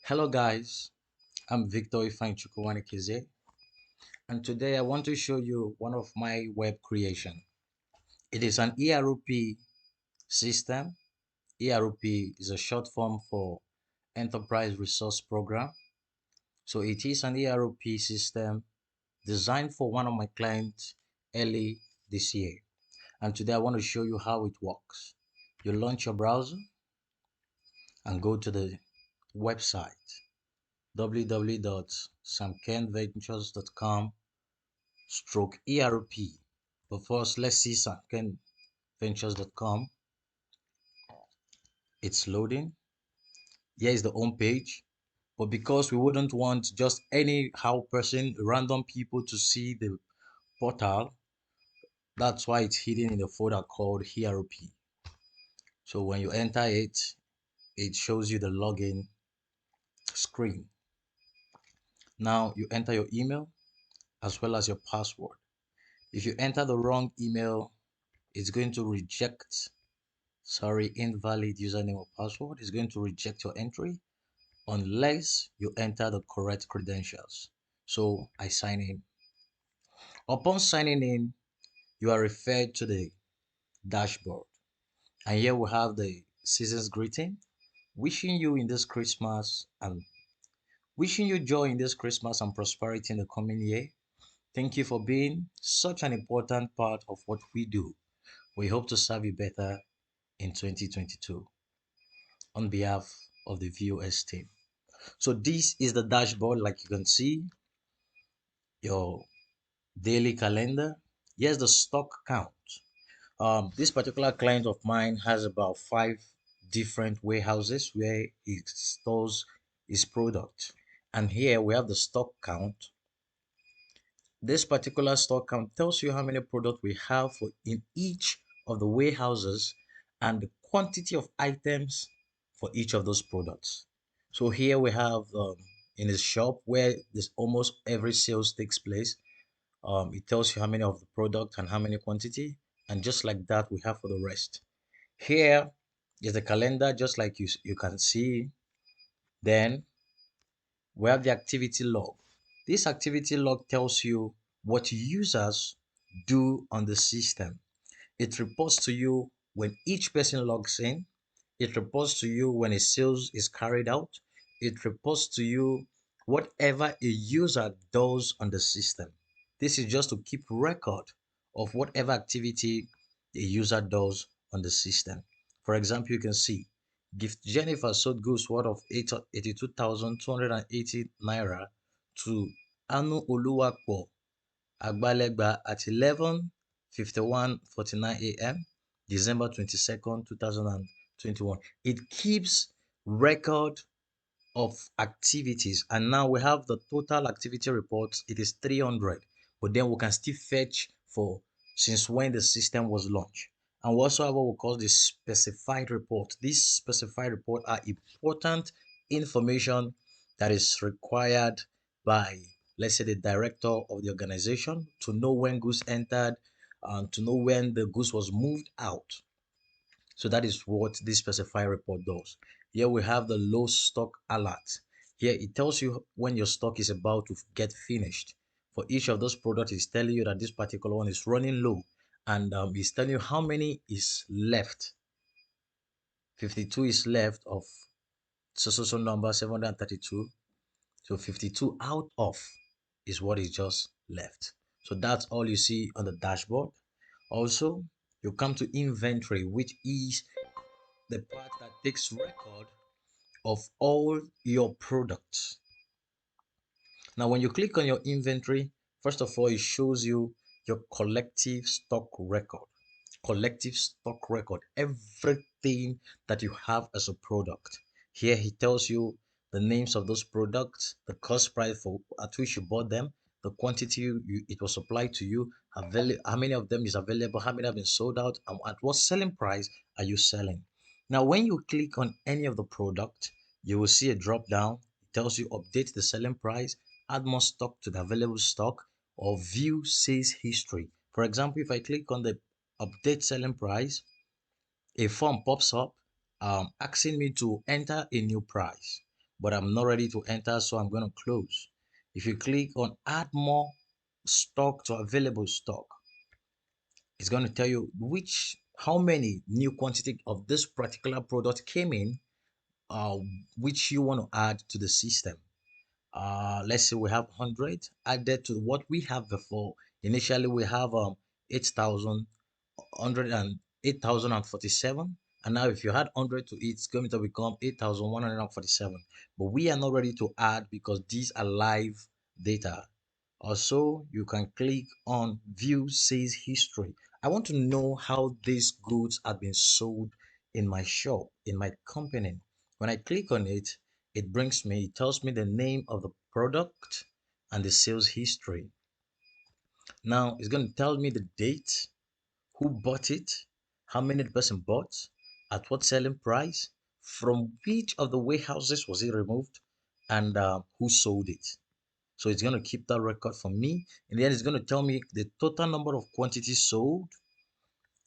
Hello guys, I'm Victor Ifanchukwanikize, and today I want to show you one of my web creation. It is an ERP system. ERP is a short form for Enterprise Resource Program. So it is an ERP system designed for one of my clients early this year. And today I want to show you how it works. You launch your browser and go to the website www.samkenventures.com stroke ERP. But first, let's see samkenventures.com. It's loading. Here is the home page. But because we wouldn't want just anyhow random people to see the portal, that's why it's hidden in the folder called ERP. So when you enter it, it shows you the login screen. Now you enter your email as well as your password. If you enter the wrong email, it's going to reject, invalid username or password. It's going to reject your entry unless you enter the correct credentials. So I sign in. Upon signing in, you are referred to the dashboard. And here we have the season's greeting, wishing you in this Christmas and wishing you joy in this Christmas and prosperity in the coming year. Thank you for being such an important part of what we do. We hope to serve you better in 2022 on behalf of the VOS team. So this is the dashboard, like you can see, your daily calendar. Here's the stock count. This particular client of mine has about 5 different warehouses where he stores his product. And here we have the stock count. This particular stock count tells you how many products we have in each of the warehouses and the quantity of items for each of those products. So here we have in his shop where this almost every sales takes place. It tells you how many of the product and how many quantity, and just like that we have for the rest. Here is the calendar, just like you can see. Then we have the activity log. This activity log tells you what users do on the system. It reports to you when each person logs in. It reports to you when a sales is carried out. It reports to you whatever a user does on the system. This is just to keep record of whatever activity a user does on the system. For example, you can see Gift Jennifer sold goods worth of 82,280 naira to Anu Oluwapo Agbalegba at 11:51:49 a.m. December 22nd, 2021. It keeps record of activities, and now we have the total activity reports. It is 300, but then we can still fetch for since when the system was launched. And we also have what we call the specified report. These specified report are important information that is required by, let's say, the director of the organization to know when goods entered and to know when the goods was moved out. So that is what this specified report does. Here we have the low stock alert. Here it tells you when your stock is about to get finished. For each of those products, it's telling you that this particular one is running low, and it's telling you how many is left. 52 is left of so number 732. So 52 out of is what is just left. So that's all you see on the dashboard. Also, you come to inventory, which is the part that takes record of all your products. Now, when you click on your inventory, first of all, it shows you your collective stock record. Collective stock record, everything that you have as a product. Here, he tells you the names of those products, the cost price for at which you bought them, the quantity it was supplied to you, how many of them is available, how many have been sold out, and at what selling price are you selling. Now, when you click on any of the product, you will see a drop down. It tells you update the selling price, add more stock to the available stock, or view sales history. For example, if I click on the update selling price, a form pops up asking me to enter a new price. but I'm not ready to enter, so I'm going to close. If you click on add more stock to available stock, it's going to tell you how many new quantity of this particular product came in, uh, which you want to add to the system. Let's say we have 100 added to what we have before. Initially we have 8,000 8,047, and now if you add 100 to it, it's going to become 8,147. But we are not ready to add because these are live data. Also, you can click on view sales history. I want to know how these goods have been sold in my shop, in my company. When I click on it, it tells me the name of the product and the sales history. Now it's going to tell me the date, who bought it, how many the person bought, at what selling price, from which of the warehouses was it removed, and who sold it. So it's going to keep that record for me. In the end, it's going to tell me the total number of quantities sold,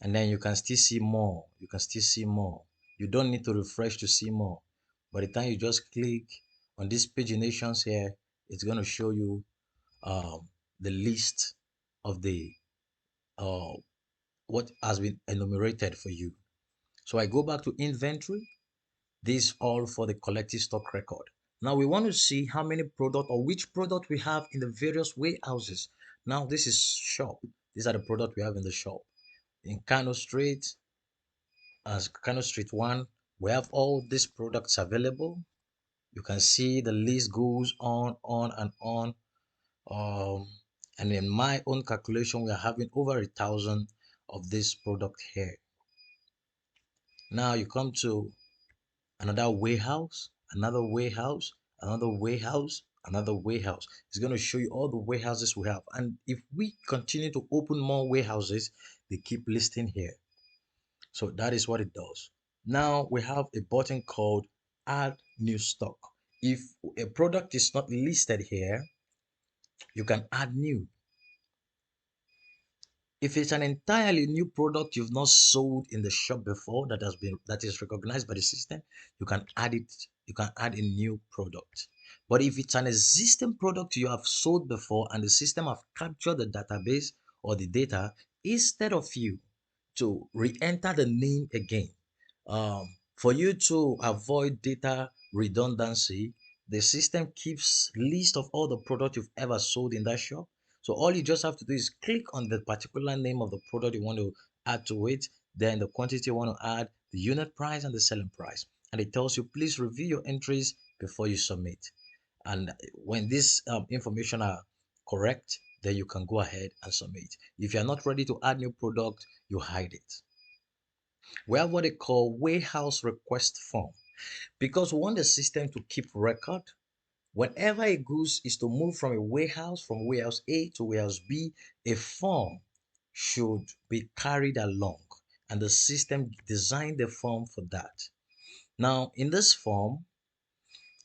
and then you can still see more. You can still see more. You don't need to refresh to see more. By the time you just click on this paginations here, it's going to show you um, the list of the uh, what has been enumerated for you. So I go back to inventory. This all for the collective stock record. Now we want to see how many product or which product we have in the various warehouses. Now this is shop. These are the product we have in the shop. In Kano Street, as Kano Street 1, we have all these products available. You can see the list goes on, and on. Um, and in my own calculation, we are having over 1,000 of this product here. Now you come to another warehouse, another warehouse, another warehouse, another warehouse. It's going to show you all the warehouses we have. And if we continue to open more warehouses, they keep listing here. So that is what it does. Now we have a button called add new stock. If a product is not listed here, you can add new. If it's an entirely new product you've not sold in the shop before that is recognized by the system, you can add it. You can add a new product. But if it's an existing product you have sold before and the system have captured the database or the data, instead of you to re-enter the name again, for you to avoid data redundancy, the system keeps list of all the products you've ever sold in that shop. So all you just have to do is click on the particular name of the product you want to add to it, then the quantity you want to add, the unit price and the selling price. And it tells you, please review your entries before you submit. And when this information are correct, then you can go ahead and submit. If you're not ready to add new product, you hide it. We have what they call warehouse request form. Because we want the system to keep record, whenever a goods is to move from warehouse A to warehouse B, a form should be carried along, and the system designed the form for that. Now, in this form,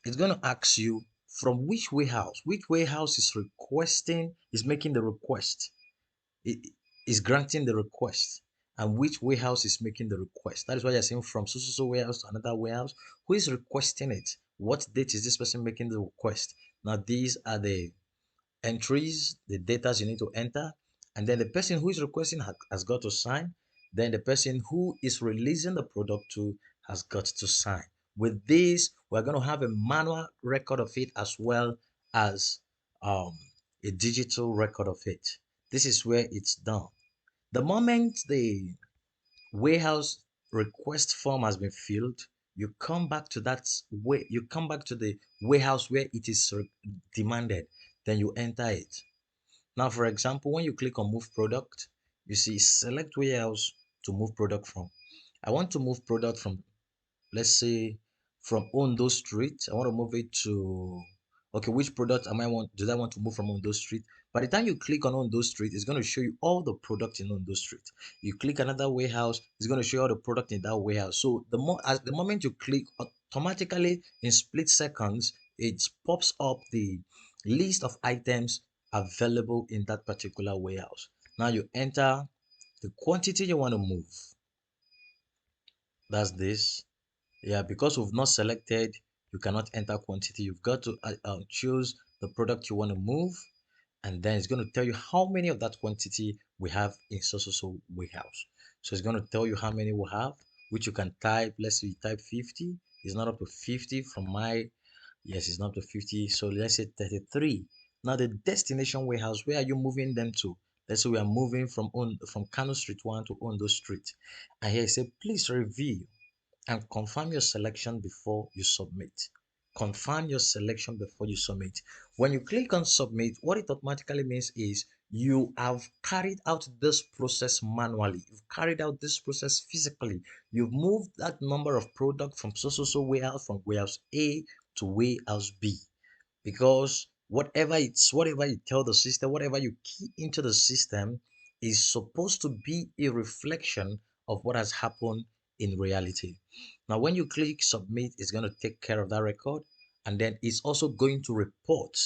it's going to ask you from which warehouse is making the request, it is granting the request, and which warehouse is making the request. That is why you're saying from so warehouse to another warehouse. Who is requesting it? What date is this person making the request? Now these are the entries, the data you need to enter, and then the person who is requesting has got to sign. Then the person who is releasing the product to has got to sign. With this, we're going to have a manual record of it as well as um, a digital record of it. This is where it's done. The moment the warehouse request form has been filled, you come back to the warehouse where it is demanded, then you enter it. Now, for example, when you click on move product, you see select warehouse to move product from. I want to move product from, let's say, from Ondo Street. I want to move it to, okay, which product do I want to move from Ondo Street? By the time you click on Ondo Street, it's going to show you all the product in Ondo Street. You click another warehouse, it's going to show you all the product in that warehouse. So the moment you click, automatically in split seconds, it pops up the list of items available in that particular warehouse. Now you enter the quantity you want to move. That's this. Yeah, because we've not selected, You cannot enter quantity. You've got to choose the product you want to move, and then it's going to tell you how many of that quantity we have in so warehouse. So it's going to tell you how many we have, which you can type. Let's say you type 50. It's not up to 50 from my, yes, it's not up to 50. So let's say 33. Now the destination warehouse, where are you moving them to? Let's say we are moving from Kano Street 1 to Ondo Street. And here it says, please review and confirm your selection before you submit. Confirm your selection before you submit. When you click on submit, what it automatically means is you have carried out this process manually. You've carried out this process physically. You've moved that number of product from so warehouse, from warehouse A to warehouse B, because whatever you tell the system, whatever you key into the system is supposed to be a reflection of what has happened in reality. Now when you click submit, it's going to take care of that record, and then it's also going to report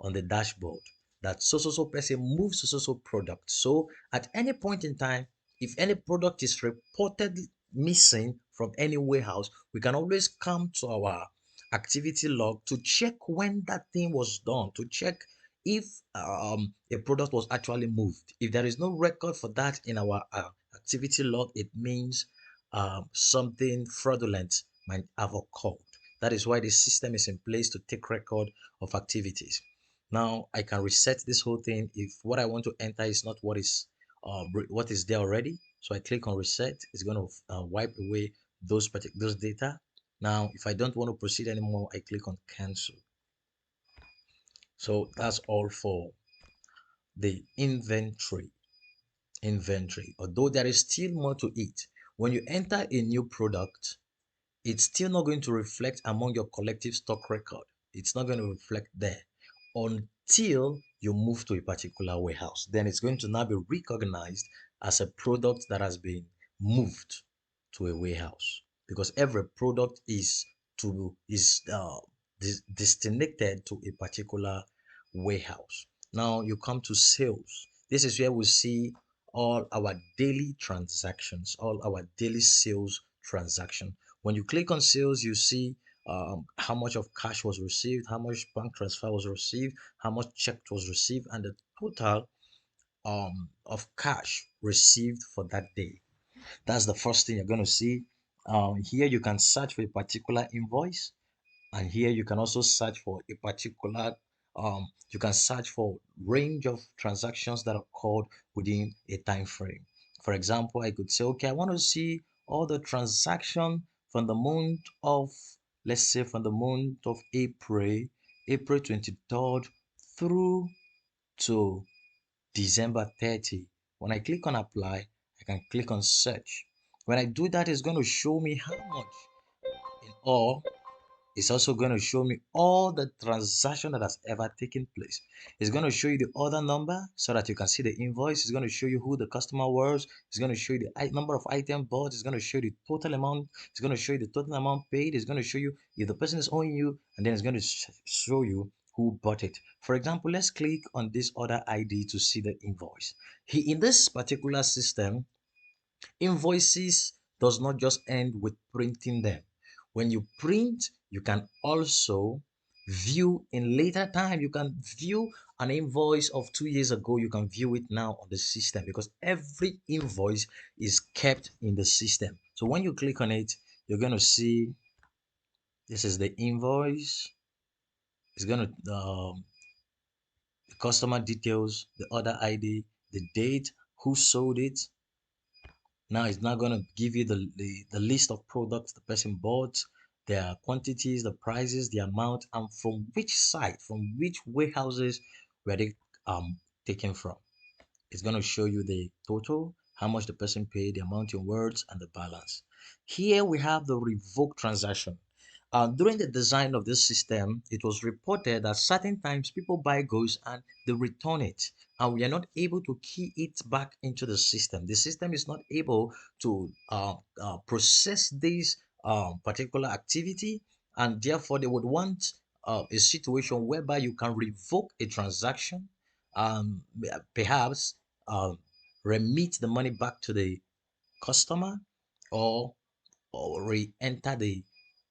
on the dashboard that so person moves so product. So at any point in time, if any product is reported missing from any warehouse, we can always come to our activity log to check when that thing was done, to check if a product was actually moved. If there is no record for that in our activity log, it means something fraudulent might have occurred. That is why the system is in place to take record of activities. Now I can reset this whole thing if what I want to enter is not what is there already. So I click on reset. It's going to wipe away those data. Now, if I don't want to proceed anymore, I click on cancel. So that's all for the inventory. Although there is still more to it. When you enter a new product, it's still not going to reflect among your collective stock record. It's not going to reflect there until you move to a particular warehouse. Then it's going to now be recognized as a product that has been moved to a warehouse, because every product is destinated to a particular warehouse. Now you come to sales. This is where we see all our daily transactions, all our daily sales transaction. When you click on sales, you see how much of cash was received, how much bank transfer was received, how much check was received, and the total of cash received for that day. That's the first thing you're going to see. Here you can search for a particular invoice, and here you can also search for a particular you can search for range of transactions that occurred within a time frame. For example, I could say, okay, I want to see all the transaction from the month of, let's say, from the month of April 23rd through to December 30. When I click on apply, I can click on search. When I do that, it's going to show me how much in all. It's also going to show me all the transaction that has ever taken place. It's going to show you the order number so that you can see the invoice. It's going to show you who the customer was. It's going to show you the number of items bought. It's going to show you the total amount. It's going to show you the total amount paid. It's going to show you if the person is owing you, and then it's going to show you who bought it. For example, let's click on this order ID to see the invoice. In this particular system, invoices does not just end with printing them. When you print, you can also view in later time. You can view an invoice of 2 years ago. You can view it now on the system, because every invoice is kept in the system. So when you click on it, you're going to see this is the invoice. It's going to the customer details, the order ID, the date, who sold it. Now it's not going to give you the list of products the person bought, their quantities, the prices, the amount, and from which site, from which warehouses were they taken from. It's going to show you the total, how much the person paid, the amount in words, and the balance. Here we have the revoke transaction. During the design of this system, it was reported that certain times people buy goods and they return it, and we are not able to key it back into the system. The system is not able to process this particular activity, and therefore they would want a situation whereby you can revoke a transaction, um, perhaps um, remit the money back to the customer, or re-enter the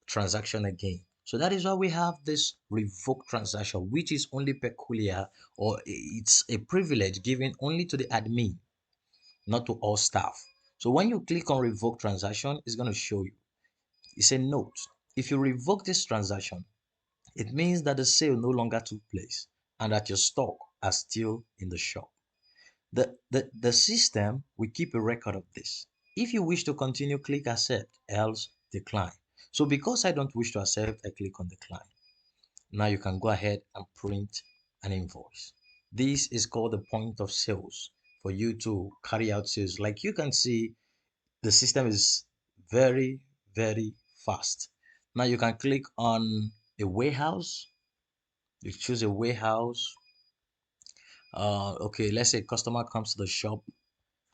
transaction again. So that is why we have this revoke transaction, which is only peculiar, or it's a privilege given only to the admin, not to all staff. So when you click on revoke transaction, it's going to show you. It's a note. If you revoke this transaction, it means that the sale no longer took place and that your stock are still in the shop. The system will keep a record of this. If you wish to continue, click accept, else decline. So because I don't wish to accept, I click on decline. Now you can go ahead and print an invoice. This is called the point of sales for you to carry out sales. Like you can see, the system is very, very fast. Now you can click on a warehouse. You choose a warehouse. Okay, let's say customer comes to the shop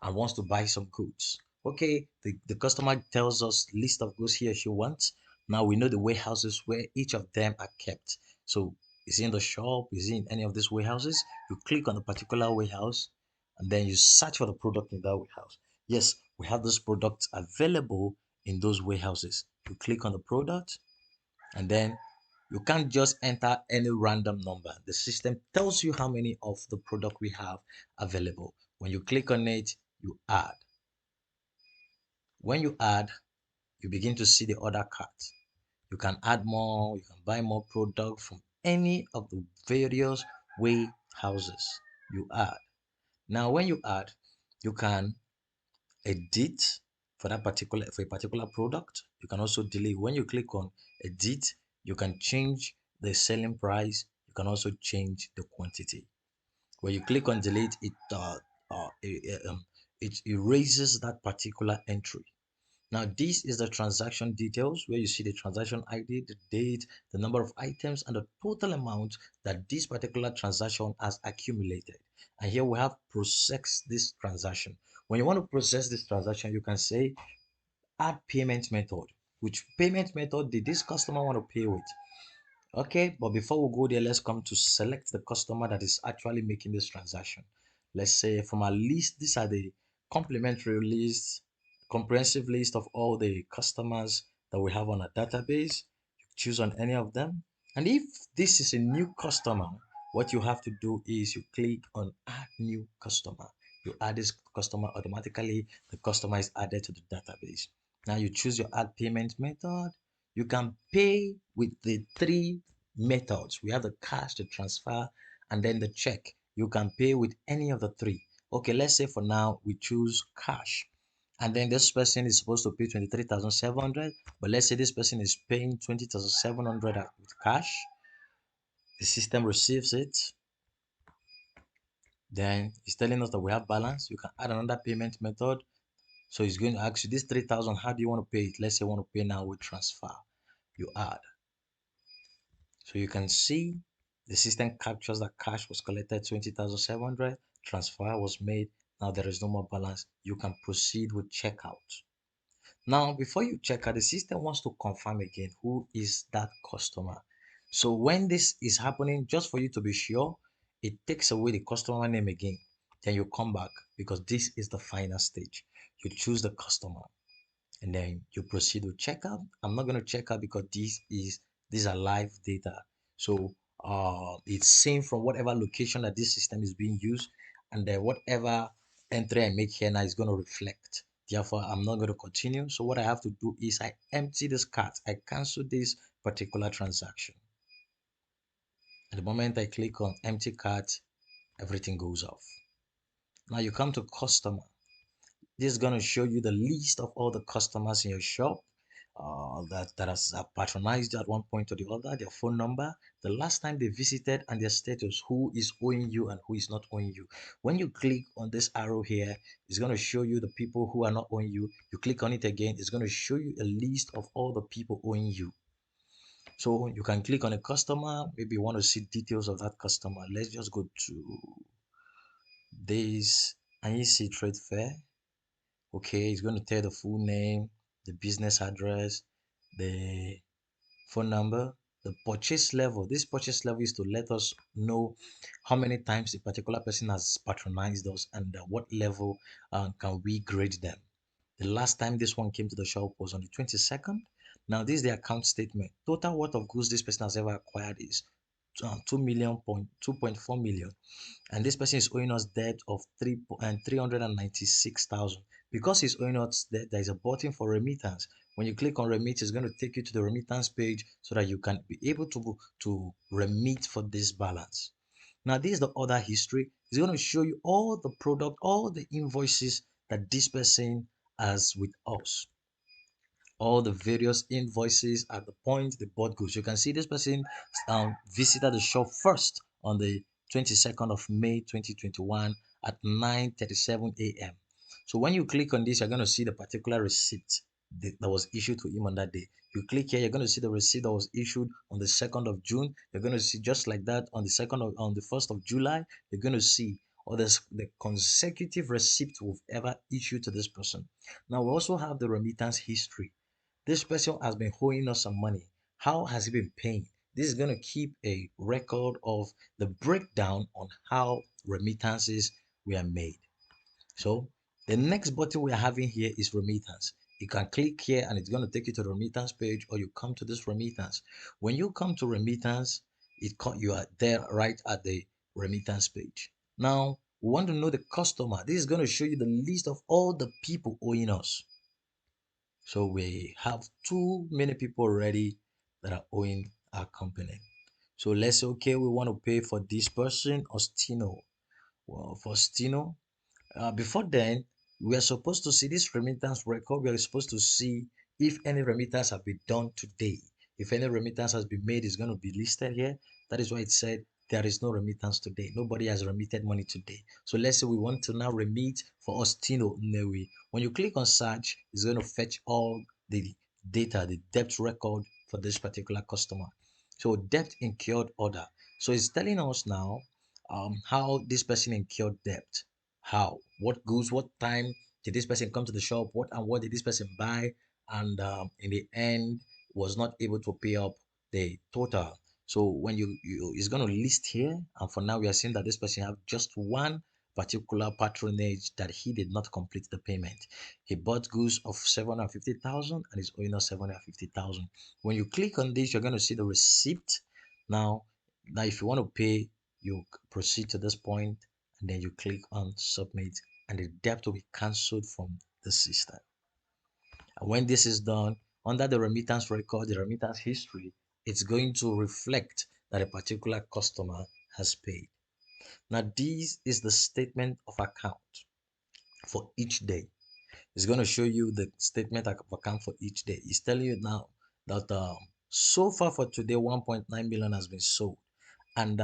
and wants to buy some goods. Okay, the customer tells us list of goods he or she wants. Now we know the warehouses where each of them are kept. So is he in the shop? Is he in any of these warehouses? You click on the particular warehouse and then you search for the product in that warehouse. Yes, we have those products available in those warehouses. You click on the product and then you can't just enter any random number. The system tells you how many of the product we have available. When you click on it, you add. When you add, you begin to see the order cart. You can add more, you can buy more product from any of the various warehouses you add. Now, when you add, you can edit for a particular product. You can also delete. When you click on edit, you can change the selling price. You can also change the quantity. When you click on delete, it erases that particular entry. Now, this is the transaction details where you see the transaction ID, the date, the number of items, and the total amount that this particular transaction has accumulated. And here we have process this transaction. When you want to process this transaction, you can say add payment method. Which payment method did this customer want to pay with? Okay, but before we go there, let's come to select the customer that is actually making this transaction. Let's say from our list, these are the complimentary list, comprehensive list of all the customers that we have on a database. You choose on any of them. And if this is a new customer, what you have to do is you click on add new customer. You add this customer automatically, the customer is added to the database. Now you choose your add payment method. You can pay with the three methods. We have the cash, the transfer, and then the check. You can pay with any of the three. Okay, let's say for now we choose cash. And then this person is supposed to pay 23,700, but let's say this person is paying 20,700 with cash. The system receives it. Then it's telling us that we have balance. You can add another payment method. So it's going to ask you this 3,000, how do you want to pay it? Let's say you want to pay now with transfer. You add. So you can see the system captures that cash was collected 20,700, transfer was made. Now there is no more balance. You can proceed with checkout. Now, before you check out, the system wants to confirm again who is that customer. So when this is happening, just for you to be sure, it takes away the customer name again. Then you come back because this is the final stage. You choose the customer and then you proceed with checkout. I'm not going to check out because these are live data. So it's seen from whatever location that this system is being used, and then whatever entry I make here now is going to reflect. Therefore, I'm not going to continue. So what I have to do is I empty this cart. I cancel this particular transaction. At the moment I click on empty cart, everything goes off. Now you come to customer. This is going to show you the list of all the customers in your shop that has patronized you at one point or the other, their phone number, the last time they visited, and their status, who is owing you and who is not owing you. When you click on this arrow here, it's going to show you the people who are not owing you. You click on it again, it's going to show you a list of all the people owing you. So you can click on a customer, maybe you want to see details of that customer. Let's just go to this and you see trade fair. Okay, it's going to tell the full name, the business address, the phone number, the purchase level. This purchase level is to let us know how many times a particular person has patronized us and what level can we grade them. The last time this one came to the shop was on the 22nd. Now, this is the account statement. Total worth of goods this person has ever acquired is 2.4 million, and this person is owing us debt of 396,000. Because he's owing us debt, there is a button for remittance. When you click on remit, it's going to take you to the remittance page so that you can be able to remit for this balance. Now, this is the other history. It's going to show you all the product, all the invoices that this person has with us, all the various invoices at the point the bought goods. You can see this person visited the shop first on the 22nd of May 2021 at 9:37 a.m. So when you click on this, you're going to see the particular receipt that was issued to him on that day. You click here, you're going to see the receipt that was issued on the 2nd of June. You're going to see just like that on the 1st of July. You're going to see or the consecutive receipts we've ever issued to this person. Now we also have the remittance history. This person has been owing us some money. How has he been paying? This is going to keep a record of the breakdown on how remittances were made. So the next button we are having here is remittance. You can click here and it's going to take you to the remittance page, or you come to this remittance. When you come to remittance, you are there right at the remittance page. Now we want to know the customer. This is going to show you the list of all the people owing us. So we have too many people already that are owing our company. So let's say, okay, we want to pay for this person, Ostino. Well, for Stino, before then, we are supposed to see this remittance record. We are supposed to see if any remittance have been done today. If any remittance has been made, it's going to be listed here. That is why it said there is no remittance today. Nobody has remitted money today. So let's say we want to now remit for Ostino Newi. When you click on search, it's going to fetch all the data, the debt record for this particular customer. So debt incurred order. So it's telling us now how this person incurred debt. How, what goods, what time did this person come to the shop, what did this person buy, and in the end was not able to pay up the total. So when you it's going to list here, and for now we are seeing that this person have just one particular patronage that he did not complete the payment. He bought goods of 750,000 and is owing us 750,000. When you click on this, you're going to see the receipt. Now if you want to pay, you proceed to this point and then you click on submit, and the debt will be cancelled from the system. And when this is done, under the remittance record, the remittance history, it's going to reflect that a particular customer has paid. Now this is the statement of account for each day. It's going to show you the statement of account for each day. It's telling you now that so far for today 1.9 million has been sold, and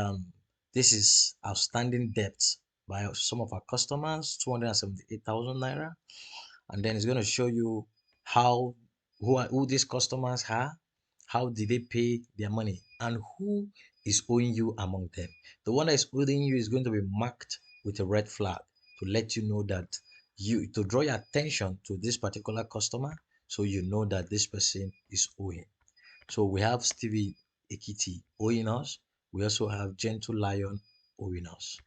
this is outstanding debt by some of our customers, 278,000 naira. And then it's going to show you how who these customers are, how did they pay their money, and who is owing you among them. The one that is owing you is going to be marked with a red flag to let you know that to draw your attention to this particular customer, so you know that this person is owing. So we have Stevie Ekiti owing us. We also have Gentle Lion owing us.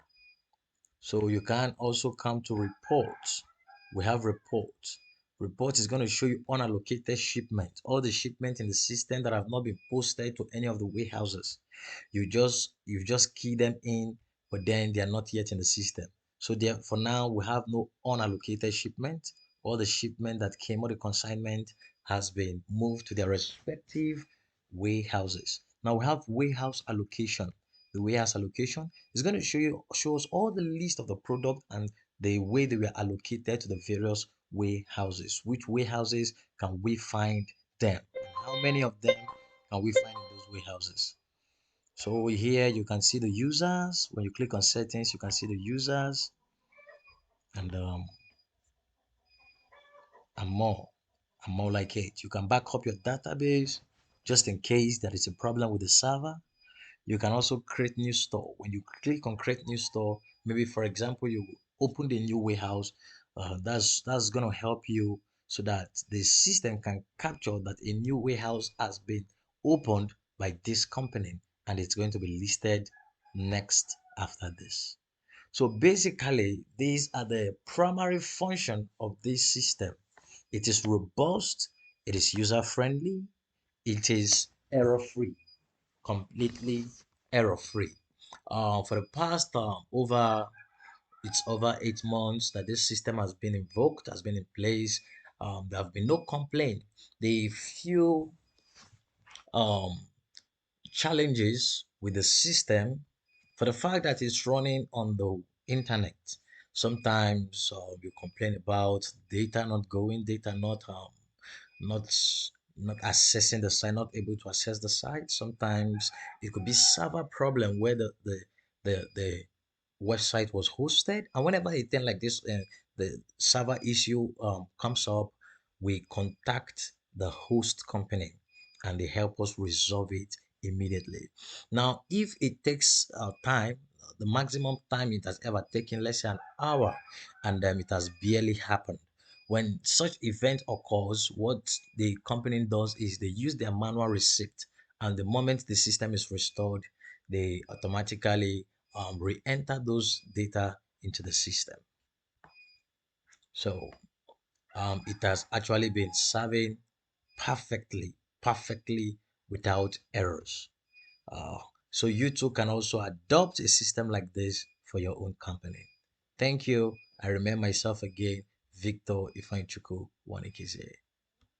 So you can also come to reports. We have reports. Report is going to show you unallocated shipment, all the shipment in the system that have not been posted to any of the warehouses. You just key them in, but then they are not yet in the system. So there, for now, we have no unallocated shipment. All the shipment that came, all the consignment has been moved to their respective warehouses. Now we have warehouse allocation. The warehouse allocation is going to show us all the list of the product and the way they were allocated to the various warehouses. Which warehouses can we find them? How many of them can we find in those warehouses? So here you can see the users. When you click on settings, you can see the users and and more and more like it. You can back up your database just in case there is a problem with the server. You can also create new store. When you click on create new store, maybe for example you opened a new warehouse, that's going to help you so that the system can capture that a new warehouse has been opened by this company, and it's going to be listed next after this. So basically these are the primary function of this system. It is robust, it is user friendly, It is error free, completely error free. For the past over 8 months that this system has been invoked, has been in place. There have been no complaint. The few um, challenges with the system for the fact that it's running on the internet. Sometimes you complain about data not going, data not not accessing the site, not able to access the site. Sometimes it could be server problem where the website was hosted, and whenever a thing like this, the server issue comes up, we contact the host company and they help us resolve it immediately. Now, if it takes time, the maximum time it has ever taken, let's say an hour, and it has barely happened. When such event occurs, what the company does is they use their manual receipt, and the moment the system is restored, they automatically re-enter those data into the system. So it has actually been serving perfectly, perfectly without errors. Uh, so you too can also adopt a system like this for your own company. Thank you. I remain myself again, Victor Ifanchuku Wanikize.